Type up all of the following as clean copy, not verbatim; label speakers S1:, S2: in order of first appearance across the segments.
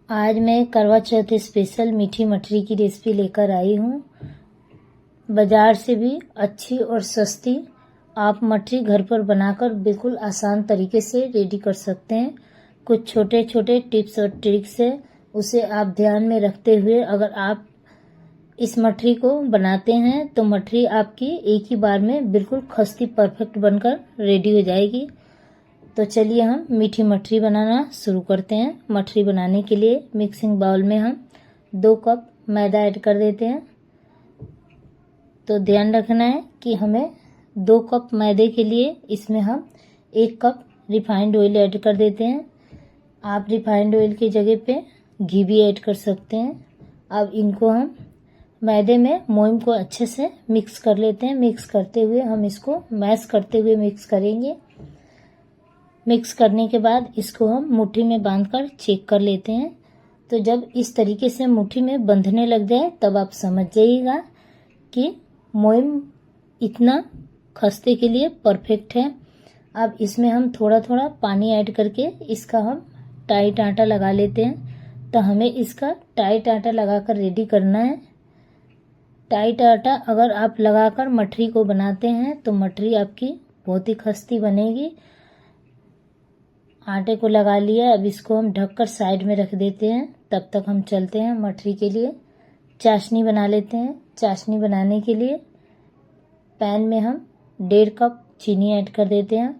S1: आज मैं करवा चौथ स्पेशल मीठी मठरी की रेसिपी लेकर आई हूँ। बाजार से भी अच्छी और सस्ती आप मठरी घर पर बनाकर बिल्कुल आसान तरीके से रेडी कर सकते हैं। कुछ छोटे छोटे टिप्स और ट्रिक्स है, उसे आप ध्यान में रखते हुए अगर आप इस मठरी को बनाते हैं तो मठरी आपकी एक ही बार में बिल्कुल खस्ती परफेक्ट बनकर रेडी हो जाएगी। तो चलिए हम मीठी मठरी बनाना शुरू करते हैं। मठरी बनाने के लिए मिक्सिंग बाउल में हम 2 कप मैदा ऐड कर देते हैं। तो ध्यान रखना है कि हमें 2 कप मैदे के लिए इसमें हम 1 कप रिफाइंड ऑयल ऐड कर देते हैं। आप रिफाइंड ऑयल की जगह पे घी भी ऐड कर सकते हैं। अब इनको हम मैदे में मोम को अच्छे से मिक्स कर लेते हैं। मिक्स करते हुए हम इसको मैश करते हुए मिक्स करेंगे। मिक्स करने के बाद इसको हम मुट्ठी में बांधकर चेक कर लेते हैं। तो जब इस तरीके से मुट्ठी में बंधने लग जाए तब आप समझ जाइएगा कि मोम इतना खस्ते के लिए परफेक्ट है। अब इसमें हम थोड़ा थोड़ा पानी ऐड करके इसका हम टाइट आटा लगा लेते हैं। तो हमें इसका टाइट आटा लगाकर रेडी करना है। टाइट आटा अगर आप लगाकर मठरी को बनाते हैं तो मठरी आपकी बहुत ही खस्ती बनेगी। आटे को लगा लिया, अब इसको हम ढककर साइड में रख देते हैं। तब तक हम चलते हैं मठरी के लिए चाशनी बना लेते हैं। चाशनी बनाने के लिए पैन में हम 1.5 कप चीनी ऐड कर देते हैं।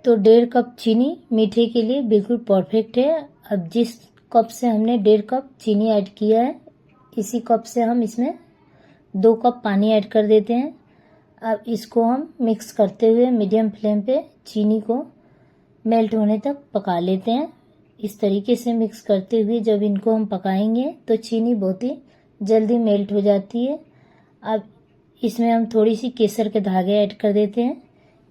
S1: तो 1.5 कप चीनी मीठे के लिए बिल्कुल परफेक्ट है। अब जिस कप से हमने 1.5 कप चीनी ऐड किया है इसी कप से हम इसमें 2 कप पानी ऐड कर देते हैं। अब इसको हम मिक्स करते हुए मीडियम फ्लेम पे चीनी को मेल्ट होने तक पका लेते हैं। इस तरीके से मिक्स करते हुए जब इनको हम पकाएंगे तो चीनी बहुत ही जल्दी मेल्ट हो जाती है। अब इसमें हम थोड़ी सी केसर के धागे ऐड कर देते हैं।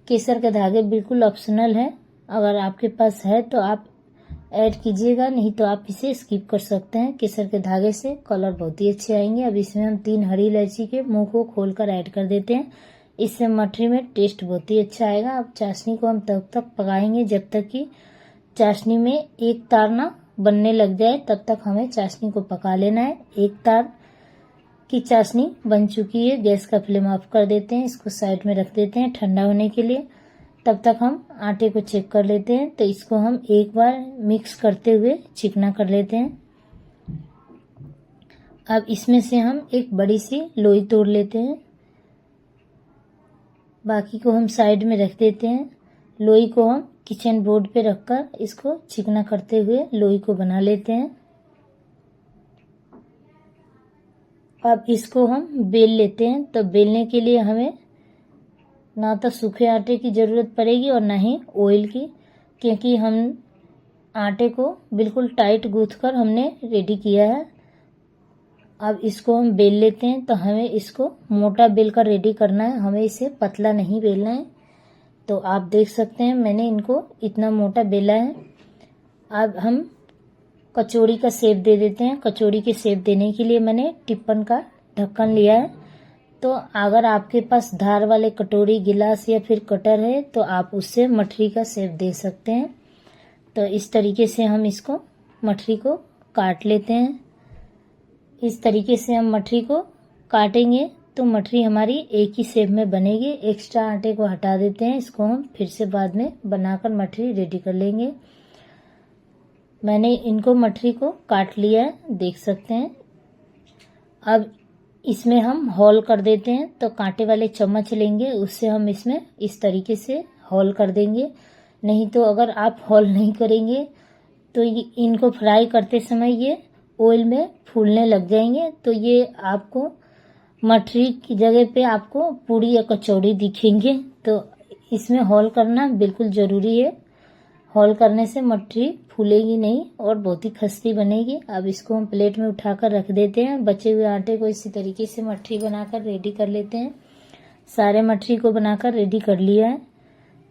S1: केसर के धागे बिल्कुल ऑप्शनल है, अगर आपके पास है तो आप ऐड कीजिएगा, नहीं तो आप इसे स्किप कर सकते हैं। केसर के धागे से कलर बहुत ही अच्छे आएंगे। अब इसमें हम 3 हरी इलायची के मुंह को खोलकर ऐड कर देते हैं। इससे मठरी में टेस्ट बहुत ही अच्छा आएगा। अब चाशनी को हम तब तक पकाएंगे जब तक कि चाशनी में एक तार ना बनने लग जाए, तब तक हमें चाशनी को पका लेना है। एक तार की चाशनी बन चुकी है, गैस का फ्लेम ऑफ कर देते हैं। इसको साइड में रख देते हैं ठंडा होने के लिए। तब तक हम आटे को चेक कर लेते हैं। तो इसको हम एक बार मिक्स करते हुए चिकना कर लेते हैं। अब इसमें से हम एक बड़ी सी लोई तोड़ लेते हैं, बाकी को हम साइड में रख देते हैं। लोई को हम किचन बोर्ड पे रखकर इसको चिकना करते हुए लोई को बना लेते हैं। अब इसको हम बेल लेते हैं। तो बेलने के लिए हमें ना तो सूखे आटे की ज़रूरत पड़ेगी और ना ही ऑयल की, क्योंकि हम आटे को बिल्कुल टाइट गूंथकर हमने रेडी किया है। अब इसको हम बेल लेते हैं। तो हमें इसको मोटा बेल कर रेडी करना है, हमें इसे पतला नहीं बेलना है। तो आप देख सकते हैं मैंने इनको इतना मोटा बेला है। अब हम कचौड़ी का शेप दे देते हैं। कचौड़ी के शेप देने के लिए मैंने टिप्पन का ढक्कन लिया है। तो अगर आपके पास धार वाले कटोरी, गिलास या फिर कटर है तो आप उससे मठरी का शेप दे सकते हैं। तो इस तरीके से हम इसको मठरी को काट लेते हैं। इस तरीके से हम मठरी को काटेंगे तो मठरी हमारी एक ही शेप में बनेगी। एक्स्ट्रा आटे को हटा देते हैं, इसको हम फिर से बाद में बनाकर मठरी रेडी कर लेंगे। मैंने इनको मठरी को काट लिया है, देख सकते हैं। अब इसमें हम होल कर देते हैं। तो कांटे वाले चम्मच लेंगे, उससे हम इसमें इस तरीके से होल कर देंगे। नहीं तो अगर आप होल नहीं करेंगे तो इनको फ्राई करते समय ये ऑयल में फूलने लग जाएंगे। तो ये आपको मठरी की जगह पे आपको पूड़ी या कचौड़ी दिखेंगे। तो इसमें होल करना बिल्कुल ज़रूरी है। होल करने से मठरी फूलेगी नहीं और बहुत ही खस्ती बनेगी। अब इसको हम प्लेट में उठाकर रख देते हैं। बचे हुए आटे को इसी तरीके से मठरी बनाकर रेडी कर लेते हैं। सारे मठरी को बनाकर रेडी कर लिया है।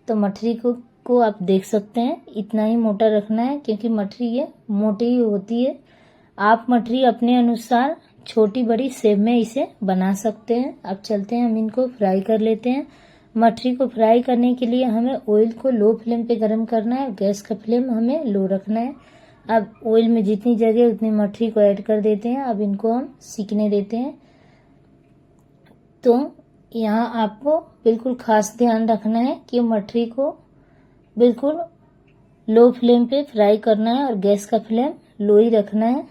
S1: तो मठरी को आप देख सकते हैं इतना ही मोटा रखना है, क्योंकि मठरी ये मोटी ही होती है। आप मठरी अपने अनुसार छोटी बड़ी शेप में इसे बना सकते हैं। अब चलते हैं हम इनको फ्राई कर लेते हैं। मठरी को फ्राई करने के लिए हमें ऑयल को लो फ्लेम पे गरम करना है, गैस का फ्लेम हमें लो रखना है। अब ऑयल में जितनी जगह उतनी मठरी को ऐड कर देते हैं। अब इनको हम सीखने देते हैं। तो यहाँ आपको बिल्कुल खास ध्यान रखना है कि मठरी को बिल्कुल लो फ्लेम पे फ्राई करना है और गैस का फ्लेम लो ही रखना है।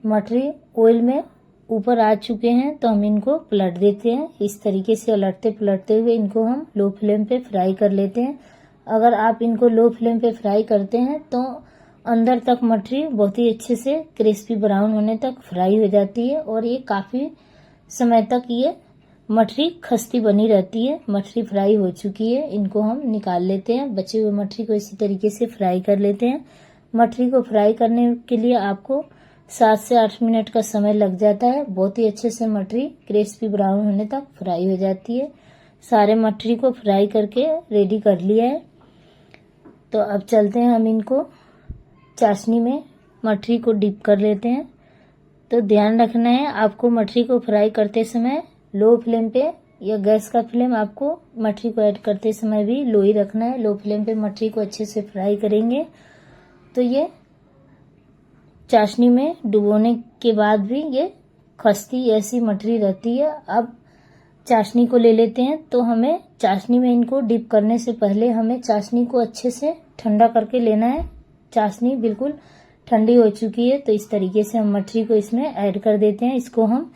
S1: मठरी ऑयल में ऊपर आ चुके हैं तो हम इनको पलट देते हैं। इस तरीके से उलटते पलटते हुए इनको हम लो फ्लेम पे फ्राई कर लेते हैं। अगर आप इनको लो फ्लेम पे फ्राई करते हैं तो अंदर तक मठरी बहुत ही अच्छे से क्रिस्पी ब्राउन होने तक फ्राई हो जाती है और ये काफ़ी समय तक ये मठरी खस्ती बनी रहती है। मठरी फ्राई हो चुकी है, इनको हम निकाल लेते हैं। बचे हुए मठरी को इसी तरीके से फ्राई कर लेते हैं। मठरी को फ्राई करने के लिए आपको 7 से 8 मिनट का समय लग जाता है। बहुत ही अच्छे से मठरी क्रिस्पी ब्राउन होने तक फ्राई हो जाती है। सारे मठरी को फ्राई करके रेडी कर लिया है। तो अब चलते हैं, हम इनको चाशनी में मठरी को डिप कर लेते हैं। तो ध्यान रखना है आपको मठरी को फ्राई करते समय लो फ्लेम पे या गैस का फ्लेम आपको मठरी को ऐड करते समय भी लो ही रखना है। लो फ्लेम पे मठरी को अच्छे से फ्राई करेंगे तो ये चाशनी में डुबोने के बाद भी ये खस्ती ऐसी मठरी रहती है। अब चाशनी को ले लेते हैं। तो हमें चाशनी में इनको डिप करने से पहले हमें चाशनी को अच्छे से ठंडा करके लेना है। चाशनी बिल्कुल ठंडी हो चुकी है तो इस तरीके से हम मठरी को इसमें ऐड कर देते हैं। इसको हम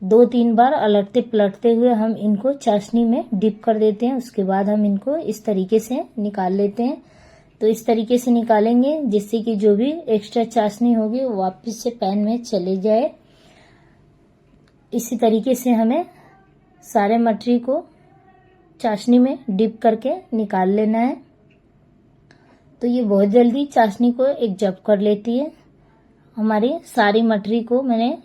S1: 2-3 बार अलटते पलटते हुए हम इनको चाशनी में डिप कर देते हैं। उसके बाद हम इनको इस तरीके से निकाल लेते हैं। तो इस तरीके से निकालेंगे जिससे कि जो भी एक्स्ट्रा चाशनी होगी वो वापस से पैन में चले जाए। इसी तरीके से हमें सारे मठरी को चाशनी में डिप करके निकाल लेना है। तो ये बहुत जल्दी चाशनी को एब्जॉर्ब कर लेती है। हमारी सारी मठरी को मैंने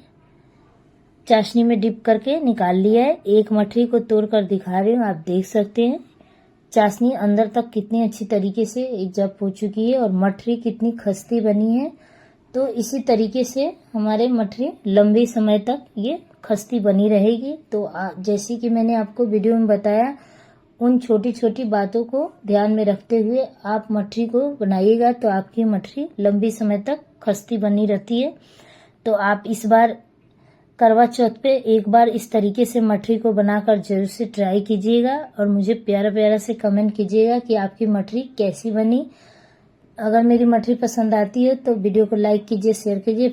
S1: चाशनी में डिप करके निकाल लिया है। एक मठरी को तोड़कर दिखा रही हूँ, आप देख सकते हैं चाशनी अंदर तक कितनी अच्छी तरीके से एब्जॉर्ब हो चुकी है और मठरी कितनी खस्ती बनी है। तो इसी तरीके से हमारे मठरी लंबे समय तक ये खस्ती बनी रहेगी। तो जैसे कि मैंने आपको वीडियो में बताया, उन छोटी छोटी बातों को ध्यान में रखते हुए आप मठरी को बनाइएगा तो आपकी मठरी लंबी समय तक खस्ती बनी रहती है। तो आप इस बार करवा चौथ पे एक बार इस तरीके से मठरी को बनाकर जरूर से ट्राई कीजिएगा और मुझे प्यारा प्यारा से कमेंट कीजिएगा कि आपकी मठरी कैसी बनी। अगर मेरी मठरी पसंद आती है तो वीडियो को लाइक कीजिए, शेयर कीजिए।